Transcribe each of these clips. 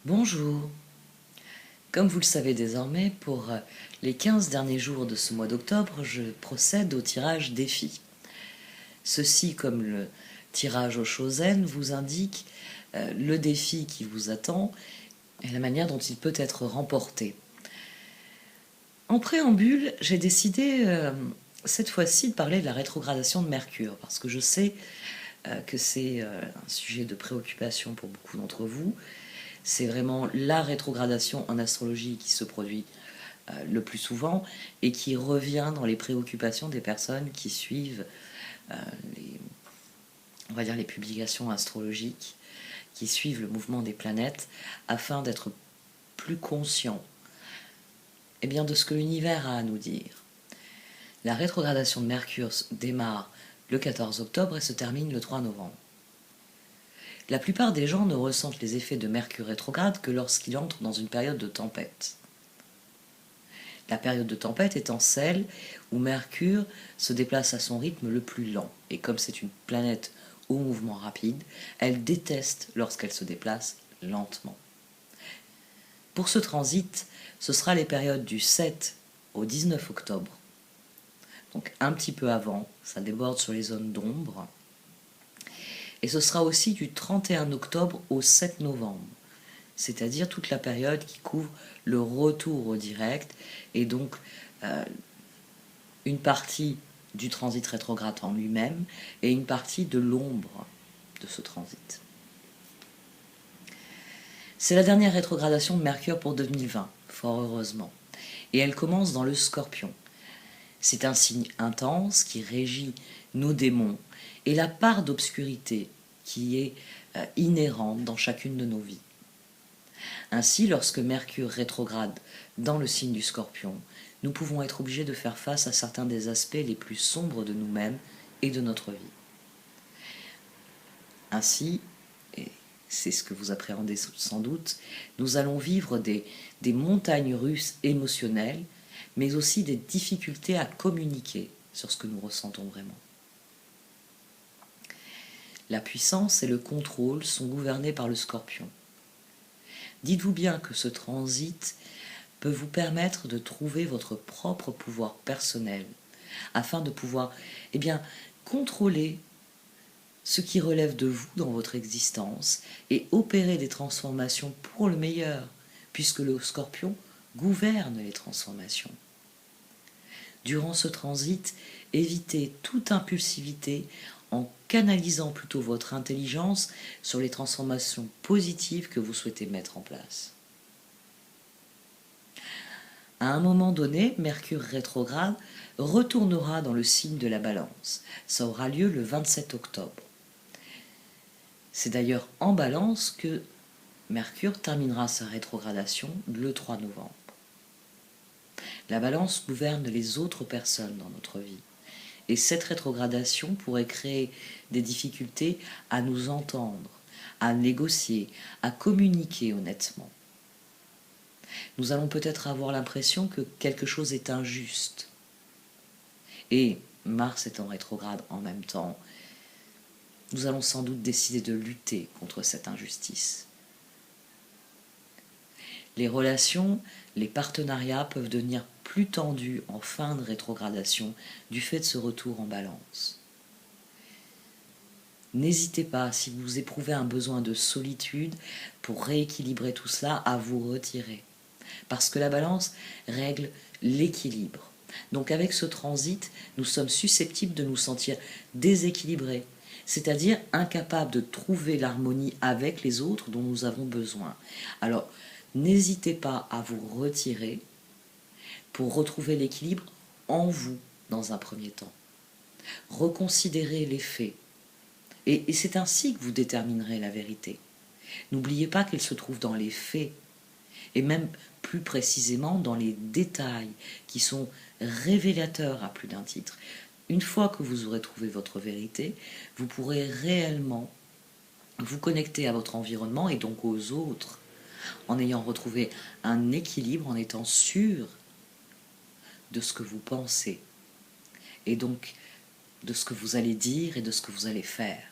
Bonjour. Comme vous le savez désormais, pour les 15 derniers jours de ce mois d'octobre, je procède au tirage défi. Ceci, comme le tirage au Chosen, vous indique le défi qui vous attend et la manière dont il peut être remporté. En préambule, j'ai décidé cette fois-ci de parler de la rétrogradation de Mercure, parce que je sais que c'est un sujet de préoccupation pour beaucoup d'entre vous. C'est vraiment la rétrogradation en astrologie qui se produit le plus souvent et qui revient dans les préoccupations des personnes qui suivent les, on va dire les publications astrologiques, qui suivent le mouvement des planètes afin d'être plus conscients de ce que l'univers a à nous dire. La rétrogradation de Mercure démarre le 14 octobre et se termine le 3 novembre. La plupart des gens ne ressentent les effets de Mercure rétrograde que lorsqu'il entre dans une période de tempête. La période de tempête étant celle où Mercure se déplace à son rythme le plus lent. Et comme c'est une planète au mouvement rapide, elle déteste lorsqu'elle se déplace lentement. Pour ce transit, ce sera les périodes du 7 au 19 octobre. Donc un petit peu avant, ça déborde sur les zones d'ombre. Et ce sera aussi du 31 octobre au 7 novembre, c'est-à-dire toute la période qui couvre le retour au direct et donc une partie du transit rétrograde en lui-même et une partie de l'ombre de ce transit. C'est la dernière rétrogradation de Mercure pour 2020, fort heureusement, et elle commence dans le Scorpion. C'est un signe intense qui régit nos démons et la part d'obscurité qui est inhérente dans chacune de nos vies. Ainsi, lorsque Mercure rétrograde dans le signe du Scorpion, nous pouvons être obligés de faire face à certains des aspects les plus sombres de nous-mêmes et de notre vie. Ainsi, et c'est ce que vous appréhendez sans doute, nous allons vivre des montagnes russes émotionnelles, mais aussi des difficultés à communiquer sur ce que nous ressentons vraiment. La puissance et le contrôle sont gouvernés par le Scorpion. Dites-vous bien que ce transit peut vous permettre de trouver votre propre pouvoir personnel afin de pouvoir contrôler ce qui relève de vous dans votre existence et opérer des transformations pour le meilleur, puisque le Scorpion gouverne les transformations. Durant ce transit, évitez toute impulsivité en canalisant plutôt votre intelligence sur les transformations positives que vous souhaitez mettre en place. À un moment donné, Mercure rétrograde retournera dans le signe de la Balance. Ça aura lieu le 27 octobre. C'est d'ailleurs en Balance que Mercure terminera sa rétrogradation le 3 novembre. La Balance gouverne les autres personnes dans notre vie. Et cette rétrogradation pourrait créer des difficultés à nous entendre, à négocier, à communiquer honnêtement. Nous allons peut-être avoir l'impression que quelque chose est injuste. Et Mars est en rétrograde en même temps, nous allons sans doute décider de lutter contre cette injustice. Les relations, les partenariats peuvent devenir plus tendus en fin de rétrogradation du fait de ce retour en Balance. N'hésitez pas, si vous éprouvez un besoin de solitude, pour rééquilibrer tout cela, à vous retirer. Parce que la Balance règle l'équilibre. Donc avec ce transit, nous sommes susceptibles de nous sentir déséquilibrés, c'est-à-dire incapables de trouver l'harmonie avec les autres dont nous avons besoin. Alors, n'hésitez pas à vous retirer pour retrouver l'équilibre en vous dans un premier temps. Reconsidérez les faits. Et c'est ainsi que vous déterminerez la vérité. N'oubliez pas qu'elle se trouve dans les faits, et même plus précisément dans les détails qui sont révélateurs à plus d'un titre. Une fois que vous aurez trouvé votre vérité, vous pourrez réellement vous connecter à votre environnement et donc aux autres, en ayant retrouvé un équilibre, en étant sûr de ce que vous pensez, et donc de ce que vous allez dire et de ce que vous allez faire.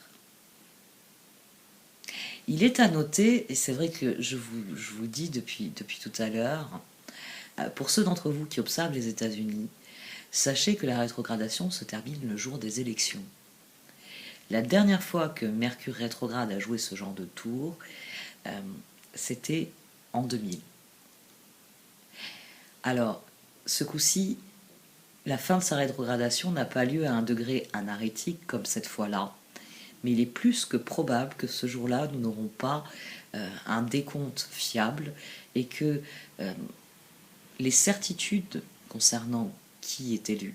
Il est à noter, et c'est vrai que je vous dis depuis tout à l'heure, pour ceux d'entre vous qui observent les États-Unis, sachez que la rétrogradation se termine le jour des élections. La dernière fois que Mercure rétrograde a joué ce genre de tour, c'était en 2000. Alors, ce coup-ci, la fin de sa rétrogradation n'a pas lieu à un degré anarétique comme cette fois-là, mais il est plus que probable que ce jour-là, nous n'aurons pas un décompte fiable et que les certitudes concernant qui est élu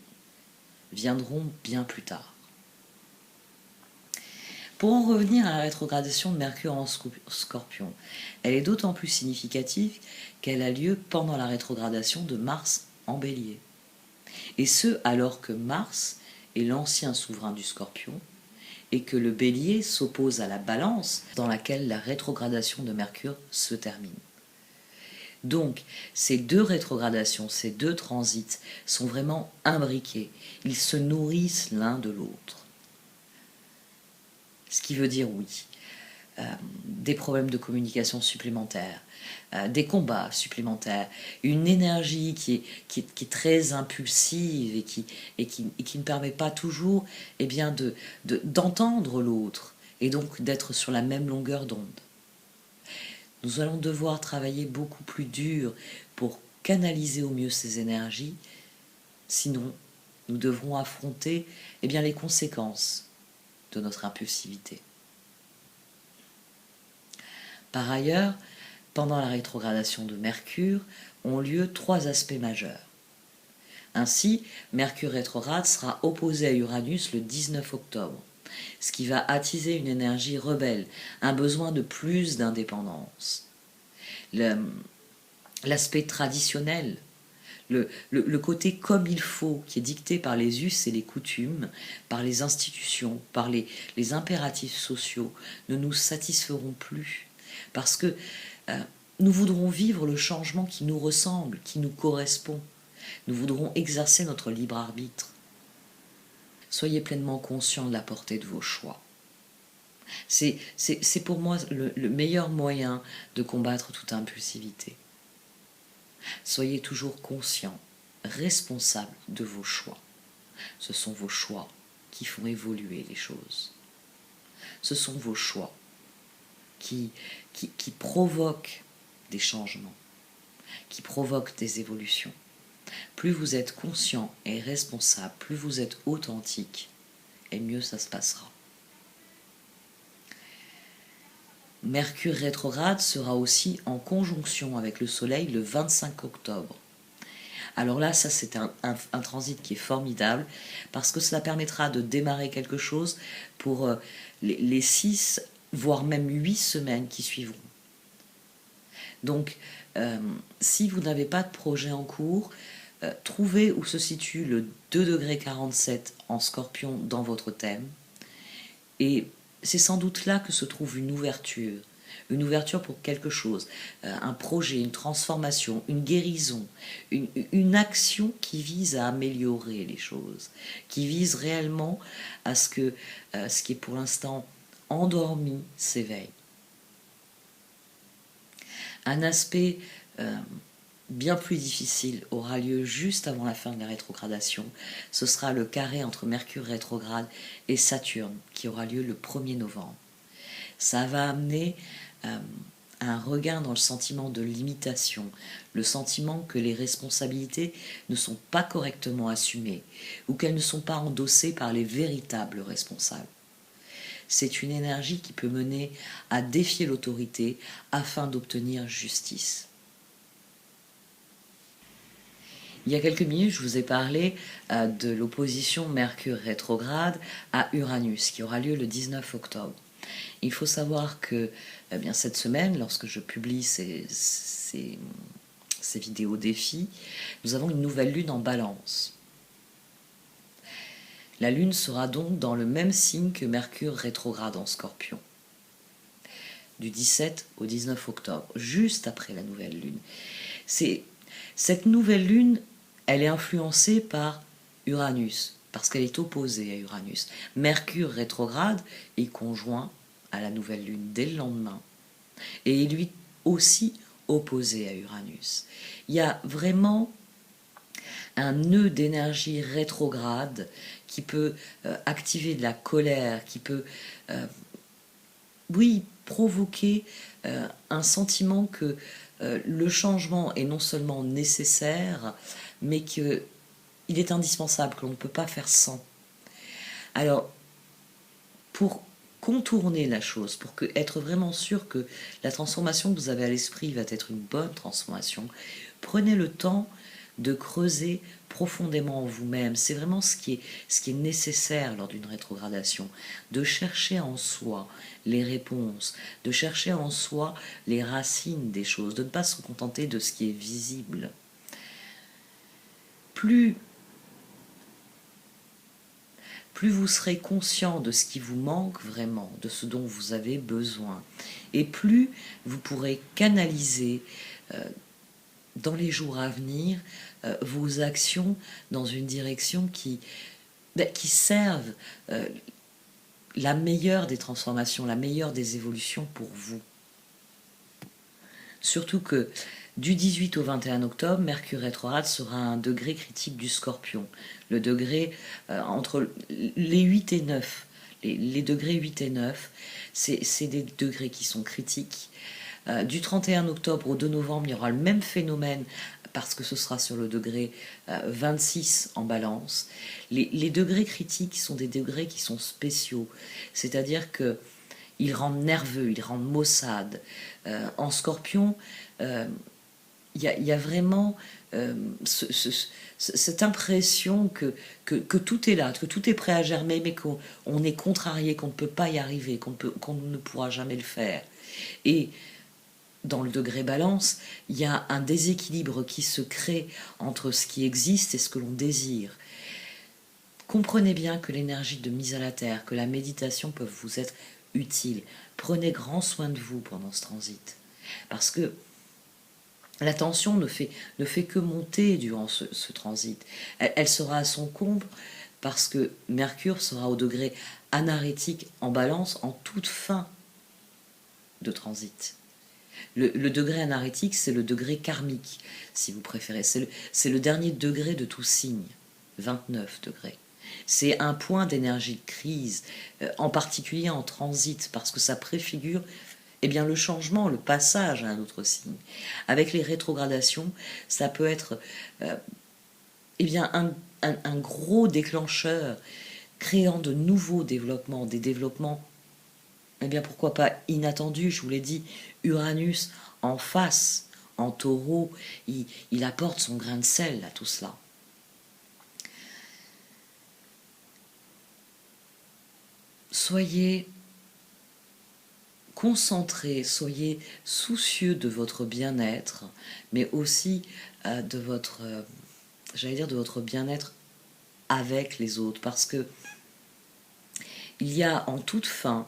viendront bien plus tard. Pour en revenir à la rétrogradation de Mercure en Scorpion, elle est d'autant plus significative qu'elle a lieu pendant la rétrogradation de Mars en Bélier. Et ce, alors que Mars est l'ancien souverain du Scorpion et que le Bélier s'oppose à la Balance dans laquelle la rétrogradation de Mercure se termine. Donc, ces deux rétrogradations, ces deux transits sont vraiment imbriqués. Ils se nourrissent l'un de l'autre. Ce qui veut dire, oui, des problèmes de communication supplémentaires, des combats supplémentaires, une énergie qui est très impulsive et qui ne permet pas toujours d'entendre l'autre et donc d'être sur la même longueur d'onde. Nous allons devoir travailler beaucoup plus dur pour canaliser au mieux ces énergies, sinon nous devrons affronter les conséquences de notre impulsivité. Par ailleurs, pendant la rétrogradation de Mercure, ont lieu 3 aspects majeurs. Ainsi, Mercure rétrograde sera opposé à Uranus le 19 octobre, ce qui va attiser une énergie rebelle, un besoin de plus d'indépendance. L'aspect traditionnel, le côté comme il faut, qui est dicté par les us et les coutumes, par les institutions, par les impératifs sociaux, ne nous satisferont plus. Parce que nous voudrons vivre le changement qui nous ressemble, qui nous correspond. Nous voudrons exercer notre libre arbitre. Soyez pleinement conscients de la portée de vos choix. C'est pour moi le meilleur moyen de combattre toute impulsivité. Soyez toujours conscients, responsables de vos choix. Ce sont vos choix qui font évoluer les choses. Ce sont vos choix qui provoquent des changements, qui provoquent des évolutions. Plus vous êtes conscient et responsable, plus vous êtes authentique, et mieux ça se passera. Mercure rétrograde sera aussi en conjonction avec le Soleil le 25 octobre. Alors là, ça c'est un transit qui est formidable parce que cela permettra de démarrer quelque chose pour les 6, voire même 8 semaines qui suivront. Donc, si vous n'avez pas de projet en cours, trouvez où se situe le 2,47 en Scorpion dans votre thème et c'est sans doute là que se trouve une ouverture pour quelque chose, un projet, une transformation, une guérison, une action qui vise à améliorer les choses, qui vise réellement à ce que ce qui est pour l'instant endormi s'éveille. Un aspect bien plus difficile aura lieu juste avant la fin de la rétrogradation. Ce sera le carré entre Mercure rétrograde et Saturne qui aura lieu le 1er novembre. Ça va amener un regain dans le sentiment de limitation, le sentiment que les responsabilités ne sont pas correctement assumées ou qu'elles ne sont pas endossées par les véritables responsables. C'est une énergie qui peut mener à défier l'autorité afin d'obtenir justice. Il y a quelques minutes, je vous ai parlé de l'opposition Mercure rétrograde à Uranus, qui aura lieu le 19 octobre. Il faut savoir que cette semaine, lorsque je publie ces vidéos défis, nous avons une nouvelle lune en Balance. La lune sera donc dans le même signe que Mercure rétrograde en Scorpion, du 17 au 19 octobre, juste après la nouvelle lune. Cette nouvelle lune, elle est influencée par Uranus, parce qu'elle est opposée à Uranus. Mercure rétrograde est conjoint à la nouvelle lune dès le lendemain, et lui aussi opposé à Uranus. Il y a vraiment un nœud d'énergie rétrograde qui peut activer de la colère, qui peut, oui, provoquer un sentiment que le changement est non seulement nécessaire, mais qu'il est indispensable, que l'on ne peut pas faire sans. Alors, pour contourner la chose, pour être vraiment sûr que la transformation que vous avez à l'esprit va être une bonne transformation, prenez le temps de creuser profondément en vous-même. C'est vraiment ce qui est nécessaire lors d'une rétrogradation, de chercher en soi les réponses, de chercher en soi les racines des choses, de ne pas se contenter de ce qui est visible. Plus vous serez conscient de ce qui vous manque vraiment, de ce dont vous avez besoin, et plus vous pourrez canaliser dans les jours à venir vos actions dans une direction qui serve la meilleure des transformations, la meilleure des évolutions pour vous. Surtout que du 18 au 21 octobre, Mercure rétrograde sera à un degré critique du Scorpion. Le degré entre les 8 et 9. Les degrés 8 et 9, c'est des degrés qui sont critiques. Du 31 octobre au 2 novembre, il y aura le même phénomène parce que ce sera sur le degré 26 en balance. Les degrés critiques sont des degrés qui sont spéciaux. C'est-à-dire que ils rendent nerveux, ils rendent maussade. En Scorpion, il y a vraiment cette impression que tout est là, que tout est prêt à germer, mais qu'on est contrarié, qu'on ne peut pas y arriver, qu'on ne pourra jamais le faire. Et dans le degré balance, il y a un déséquilibre qui se crée entre ce qui existe et ce que l'on désire. Comprenez bien que l'énergie de mise à la terre, que la méditation peuvent vous être utiles. Prenez grand soin de vous pendant ce transit. Parce que la tension ne fait que monter durant ce transit. Elle sera à son comble parce que Mercure sera au degré anarétique en balance en toute fin de transit. Le degré anarétique, c'est le degré karmique, si vous préférez. C'est le dernier degré de tout signe, 29 degrés. C'est un point d'énergie de crise, en particulier en transit, parce que ça préfigure le changement, le passage à un autre signe. Avec les rétrogradations, ça peut être un gros déclencheur, créant de nouveaux développements, des développements pourquoi pas inattendu, je vous l'ai dit, Uranus en face, en taureau, il apporte son grain de sel à tout cela. Soyez concentrés, soyez soucieux de votre bien-être, mais aussi de votre bien-être avec les autres, parce que il y a en toute fin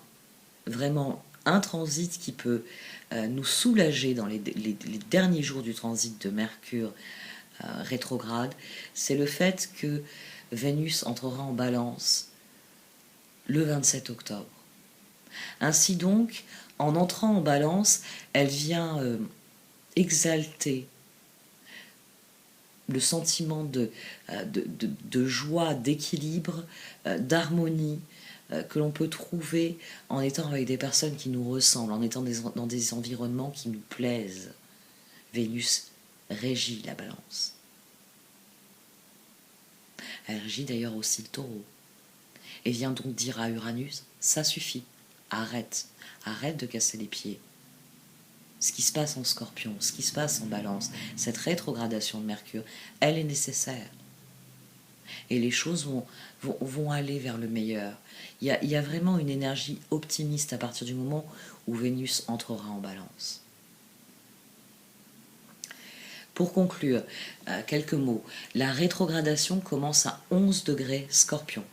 vraiment un transit qui peut nous soulager dans les derniers jours du transit de Mercure rétrograde, c'est le fait que Vénus entrera en balance le 27 octobre. Ainsi donc, en entrant en balance, elle vient exalter le sentiment de joie, d'équilibre, d'harmonie, que l'on peut trouver en étant avec des personnes qui nous ressemblent, en étant dans des environnements qui nous plaisent. Vénus régit la balance. Elle régit d'ailleurs aussi le taureau. Et vient donc dire à Uranus, ça suffit, arrête de casser les pieds. Ce qui se passe en Scorpion, ce qui se passe en balance, cette rétrogradation de Mercure, elle est nécessaire. Et les choses vont aller vers le meilleur. Il y a vraiment une énergie optimiste à partir du moment où Vénus entrera en balance. Pour conclure, quelques mots. La rétrogradation commence à 11 degrés Scorpion.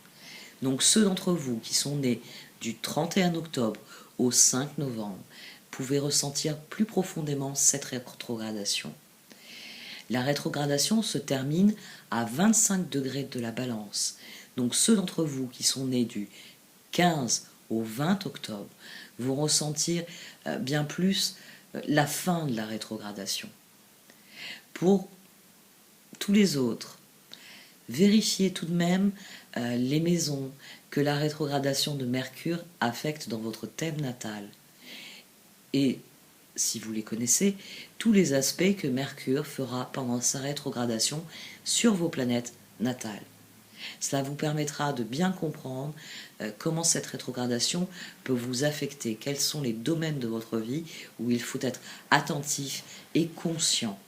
Donc ceux d'entre vous qui sont nés du 31 octobre au 5 novembre pouvez ressentir plus profondément cette rétrogradation. La rétrogradation se termine à 25 degrés de la balance. Donc ceux d'entre vous qui sont nés du 15 au 20 octobre vous ressentir bien plus la fin de la rétrogradation. Pour tous les autres, vérifiez tout de même les maisons que la rétrogradation de Mercure affecte dans votre thème natal. Et, si vous les connaissez, tous les aspects que Mercure fera pendant sa rétrogradation sur vos planètes natales. Cela vous permettra de bien comprendre comment cette rétrogradation peut vous affecter, quels sont les domaines de votre vie où il faut être attentif et conscient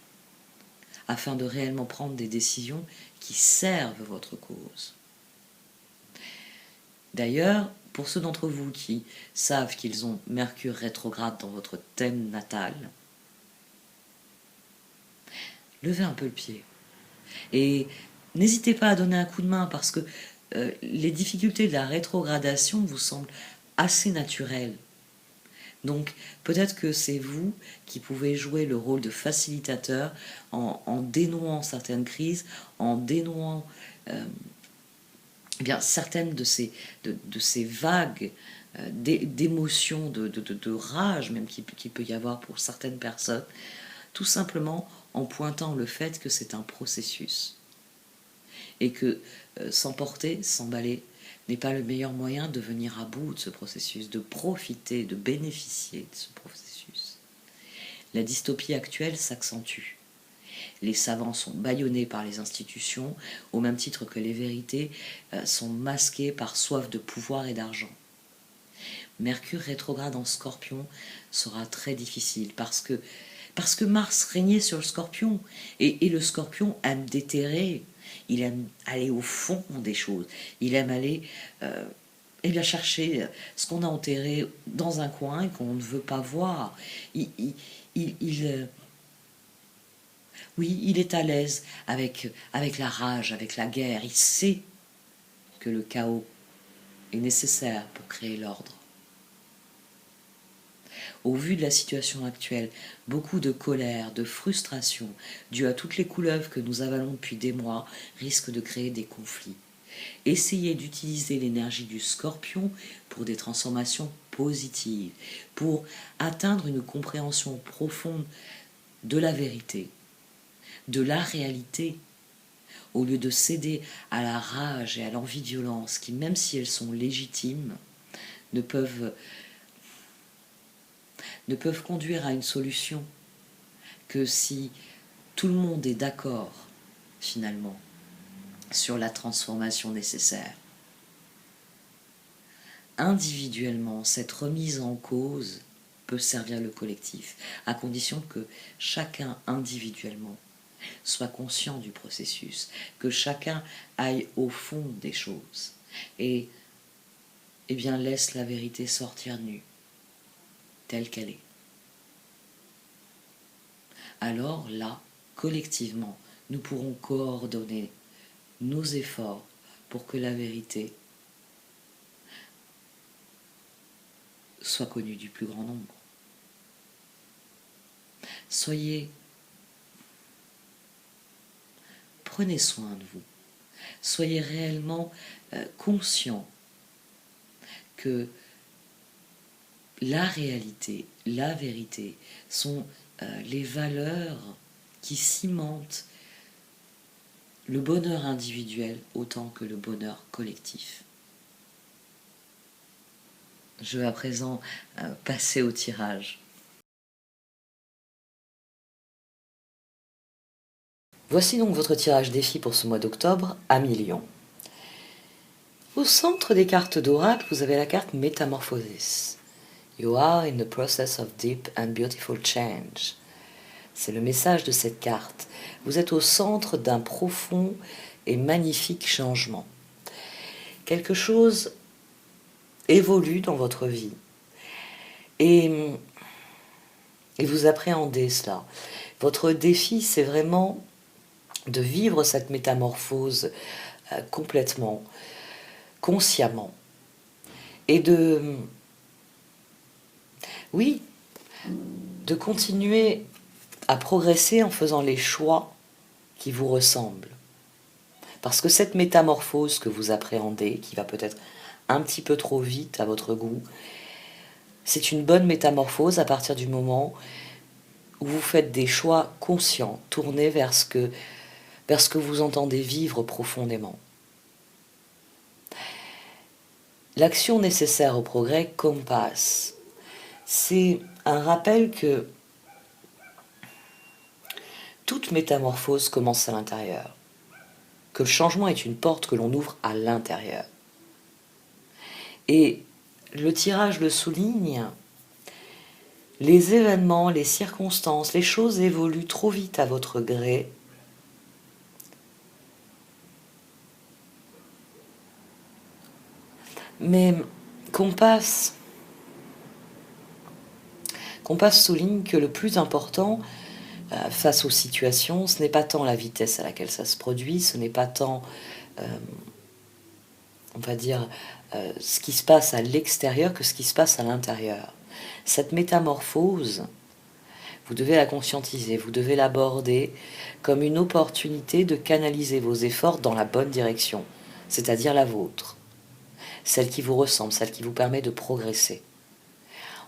afin de réellement prendre des décisions qui servent votre cause. D'ailleurs, pour ceux d'entre vous qui savent qu'ils ont Mercure rétrograde dans votre thème natal, levez un peu le pied. Et n'hésitez pas à donner un coup de main parce que les difficultés de la rétrogradation vous semblent assez naturelles. Donc peut-être que c'est vous qui pouvez jouer le rôle de facilitateur en dénouant certaines crises, en dénouant certaines de ces vagues d'émotions, de rage même qu'il peut y avoir pour certaines personnes, tout simplement en pointant le fait que c'est un processus et que s'emporter, s'emballer n'est pas le meilleur moyen de venir à bout de ce processus, de profiter, de bénéficier de ce processus. La dystopie actuelle s'accentue. Les savants sont bâillonnés par les institutions, au même titre que les vérités sont masquées par soif de pouvoir et d'argent. Mercure rétrograde en Scorpion sera très difficile parce que Mars régnait sur le Scorpion et le Scorpion aime déterrer, il aime aller au fond des choses, il aime aller chercher ce qu'on a enterré dans un coin et qu'on ne veut pas voir. Oui, il est à l'aise avec la rage, avec la guerre. Il sait que le chaos est nécessaire pour créer l'ordre. Au vu de la situation actuelle, beaucoup de colère, de frustration, due à toutes les couleuvres que nous avalons depuis des mois, risquent de créer des conflits. Essayez d'utiliser l'énergie du Scorpion pour des transformations positives, pour atteindre une compréhension profonde de la vérité, de la réalité, au lieu de céder à la rage et à l'envie de violence qui, même si elles sont légitimes, ne peuvent conduire à une solution que si tout le monde est d'accord, finalement, sur la transformation nécessaire. Individuellement, cette remise en cause peut servir le collectif, à condition que chacun individuellement soit conscient du processus, que chacun aille au fond des choses et laisse la vérité sortir nue, telle qu'elle est. Alors là, collectivement, nous pourrons coordonner nos efforts pour que la vérité soit connue du plus grand nombre. Prenez soin de vous. Soyez réellement conscient que la réalité, la vérité sont les valeurs qui cimentent le bonheur individuel autant que le bonheur collectif. Je vais à présent passer au tirage. Voici donc votre tirage défi pour ce mois d'octobre à Million. Au centre des cartes d'oracle, vous avez la carte Métamorphosis. You are in the process of deep and beautiful change. C'est le message de cette carte. Vous êtes au centre d'un profond et magnifique changement. Quelque chose évolue dans votre vie. Et vous appréhendez cela. Votre défi, c'est vraiment de vivre cette métamorphose complètement, consciemment. Et de continuer à progresser en faisant les choix qui vous ressemblent. Parce que cette métamorphose que vous appréhendez, qui va peut-être un petit peu trop vite à votre goût, C'est une bonne métamorphose à partir du moment où vous faites des choix conscients, tournés vers ce que vous entendez vivre profondément. L'action nécessaire au progrès, Compass, c'est un rappel que toute métamorphose commence à l'intérieur, que le changement est une porte que l'on ouvre à l'intérieur. Et le tirage le souligne, les événements, les circonstances, les choses évoluent trop vite à votre gré. Mais Compass souligne que le plus important face aux situations, ce n'est pas tant la vitesse à laquelle ça se produit, ce n'est pas tant, on va dire, ce qui se passe à l'extérieur que ce qui se passe à l'intérieur. Cette métamorphose, vous devez la conscientiser, vous devez l'aborder comme une opportunité de canaliser vos efforts dans la bonne direction, c'est-à-dire la vôtre, celle qui vous ressemble, celle qui vous permet de progresser.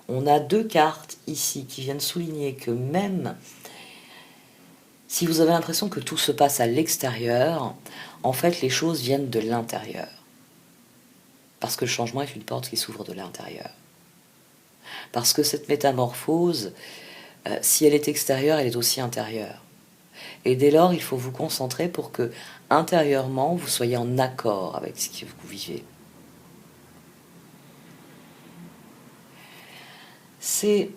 On a 2 cartes ici qui viennent souligner que même si vous avez l'impression que tout se passe à l'extérieur, en fait les choses viennent de l'intérieur. Parce que le changement est une porte qui s'ouvre de l'intérieur. Parce que cette métamorphose, si elle est extérieure, elle est aussi intérieure. Et dès lors, il faut vous concentrer pour que, intérieurement, vous soyez en accord avec ce que vous vivez. C'est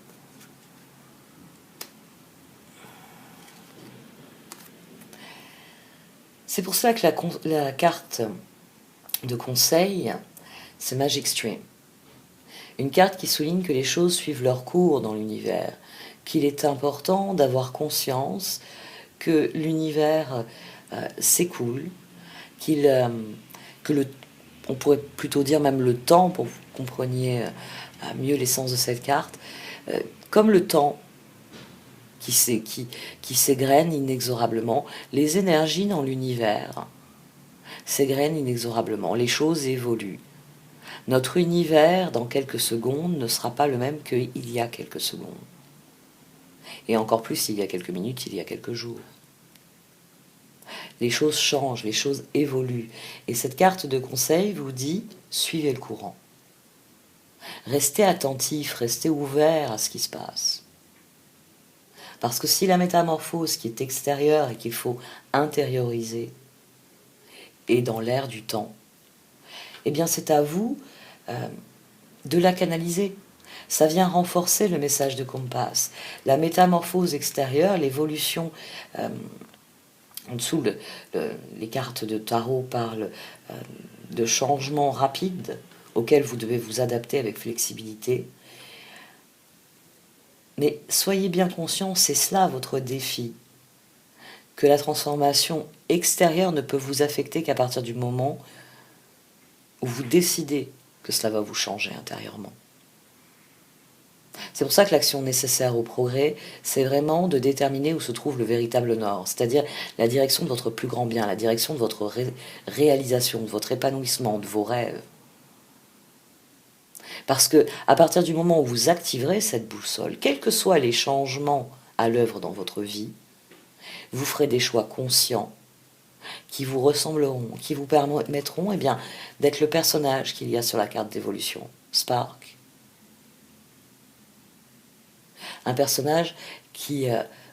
pour ça que la carte de conseil, c'est Magic Stream. Une carte qui souligne que les choses suivent leur cours dans l'univers, qu'il est important d'avoir conscience que l'univers s'écoule, on pourrait plutôt dire même le temps, pour que vous compreniez mieux l'essence de cette carte, comme le temps qui s'égrène inexorablement, les énergies dans l'univers s'égrènent inexorablement, les choses évoluent. Notre univers, dans quelques secondes, ne sera pas le même qu'il y a quelques secondes. Et encore plus il y a quelques minutes, il y a quelques jours. Les choses changent, les choses évoluent. Et cette carte de conseil vous dit, suivez le courant. Restez attentif, restez ouvert à ce qui se passe. Parce que si la métamorphose qui est extérieure et qu'il faut intérioriser est dans l'air du temps, eh bien c'est à vous de la canaliser. Ça vient renforcer le message de Compass. La métamorphose extérieure, l'évolution, en dessous, les cartes de tarot parlent de changements rapides auxquels vous devez vous adapter avec flexibilité. Mais soyez bien conscients, c'est cela votre défi, que la transformation extérieure ne peut vous affecter qu'à partir du moment où vous décidez que cela va vous changer intérieurement. C'est pour ça que l'action nécessaire au progrès, c'est vraiment de déterminer où se trouve le véritable nord, c'est-à-dire la direction de votre plus grand bien, la direction de votre réalisation, de votre épanouissement, de vos rêves. Parce que à partir du moment où vous activerez cette boussole, quels que soient les changements à l'œuvre dans votre vie, vous ferez des choix conscients qui vous ressembleront, qui vous permettront d'être le personnage qu'il y a sur la carte d'évolution, Spark. Un personnage qui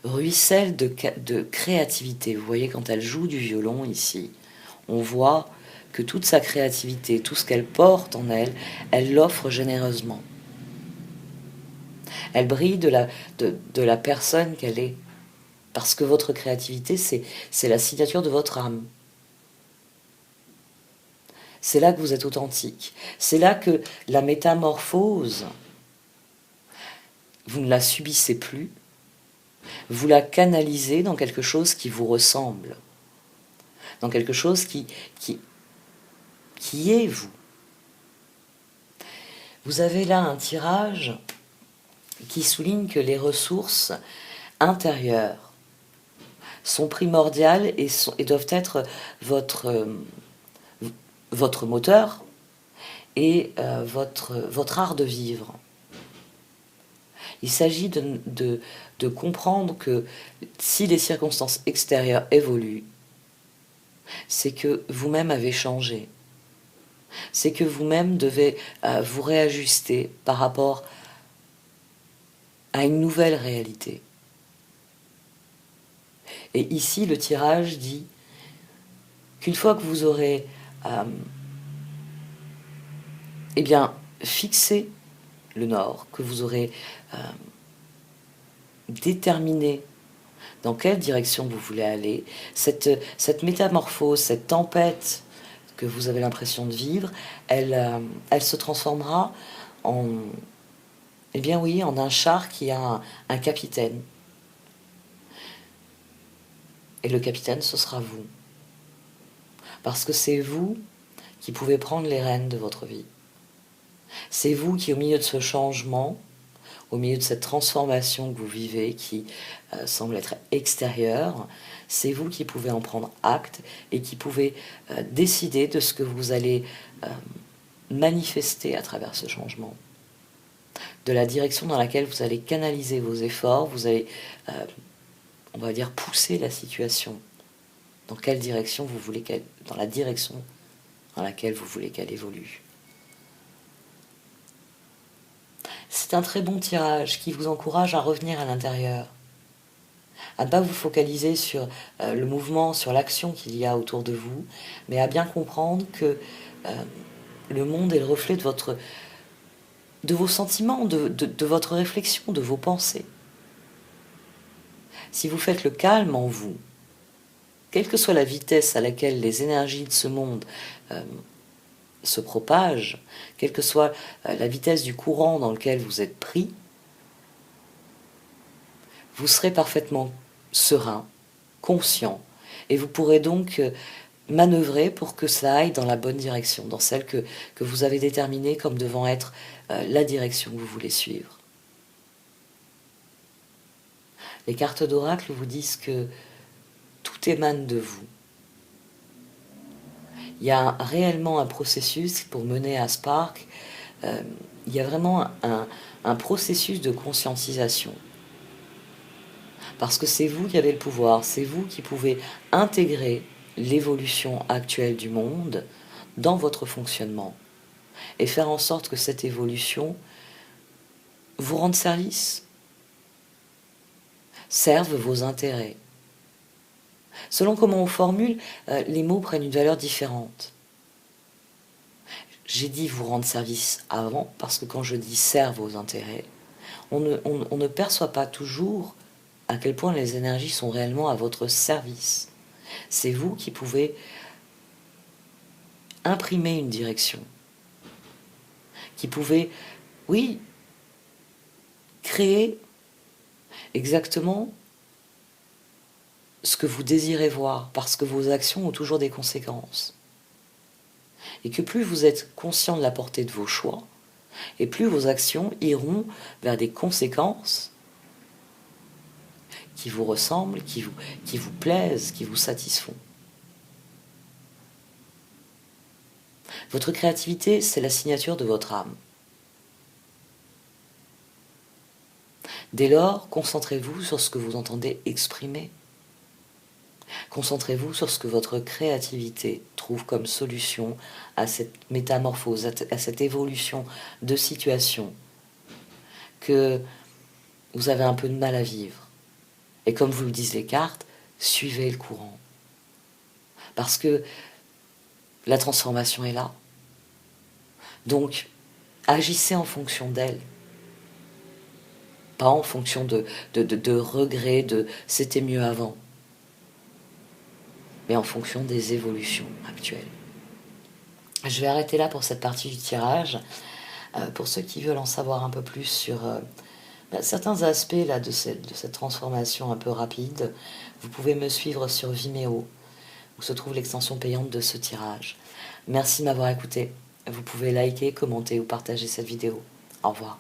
ruisselle de créativité. Vous voyez, quand elle joue du violon ici, on voit que toute sa créativité, tout ce qu'elle porte en elle, elle l'offre généreusement. Elle brille de la personne qu'elle est. Parce que votre créativité, c'est la signature de votre âme. C'est là que vous êtes authentique. C'est là que la métamorphose, vous ne la subissez plus, vous la canalisez dans quelque chose qui vous ressemble, dans quelque chose qui est vous. Vous avez là un tirage qui souligne que les ressources intérieures sont primordiales et doivent être votre moteur et votre art de vivre. Il s'agit de comprendre que si les circonstances extérieures évoluent, c'est que vous-même avez changé. C'est que vous-même devez vous réajuster par rapport à une nouvelle réalité. Et ici, le tirage dit qu'une fois que vous aurez eh bien, fixé le nord, que vous aurez déterminé dans quelle direction vous voulez aller, cette métamorphose, cette tempête que vous avez l'impression de vivre, elle se transformera en, eh bien oui, en un char qui a un capitaine. Et le capitaine, ce sera vous. Parce que c'est vous qui pouvez prendre les rênes de votre vie. C'est vous qui, au milieu de ce changement, au milieu de cette transformation que vous vivez, qui semble être extérieure, c'est vous qui pouvez en prendre acte et qui pouvez décider de ce que vous allez manifester à travers ce changement. De la direction dans laquelle vous allez canaliser vos efforts, vous allez, on va dire, pousser la situation. Dans quelle direction vous voulez qu'elle, dans la direction dans laquelle vous voulez qu'elle évolue. C'est un très bon tirage qui vous encourage à revenir à l'intérieur, à ne pas vous focaliser sur le mouvement, sur l'action qu'il y a autour de vous, mais à bien comprendre que le monde est le reflet de vos sentiments, de votre réflexion, de vos pensées. Si vous faites le calme en vous, quelle que soit la vitesse à laquelle les énergies de ce monde se propagent, quelle que soit la vitesse du courant dans lequel vous êtes pris, vous serez parfaitement serein, conscient, et vous pourrez donc manœuvrer pour que ça aille dans la bonne direction, dans celle que vous avez déterminée comme devant être la direction que vous voulez suivre. Les cartes d'oracle vous disent que tout émane de vous. Il y a réellement un processus pour mener à Spark. Il y a vraiment un processus de conscientisation. Parce que c'est vous qui avez le pouvoir, c'est vous qui pouvez intégrer l'évolution actuelle du monde dans votre fonctionnement et faire en sorte que cette évolution vous rende service, serve vos intérêts. Selon comment on formule, les mots prennent une valeur différente. J'ai dit vous rendre service avant, parce que quand je dis serve vos intérêts, on ne perçoit pas toujours à quel point les énergies sont réellement à votre service. C'est vous qui pouvez imprimer une direction, qui pouvez, oui, créer exactement ce que vous désirez voir, parce que vos actions ont toujours des conséquences. Et que plus vous êtes conscient de la portée de vos choix, et plus vos actions iront vers des conséquences qui vous ressemblent, qui vous plaisent, qui vous satisfont. Votre créativité, c'est la signature de votre âme. Dès lors, concentrez-vous sur ce que vous entendez exprimer. Concentrez-vous sur ce que votre créativité trouve comme solution à cette métamorphose, à cette évolution de situation que vous avez un peu de mal à vivre. Et comme vous le disent les cartes, suivez le courant. Parce que la transformation est là. Donc, agissez en fonction d'elle. Pas en fonction de regrets, de c'était mieux avant. Mais en fonction des évolutions actuelles. Je vais arrêter là pour cette partie du tirage. Pour ceux qui veulent en savoir un peu plus sur certains aspects là, de cette transformation un peu rapide, vous pouvez me suivre sur Vimeo, où se trouve l'extension payante de ce tirage. Merci de m'avoir écouté. Vous pouvez liker, commenter ou partager cette vidéo. Au revoir.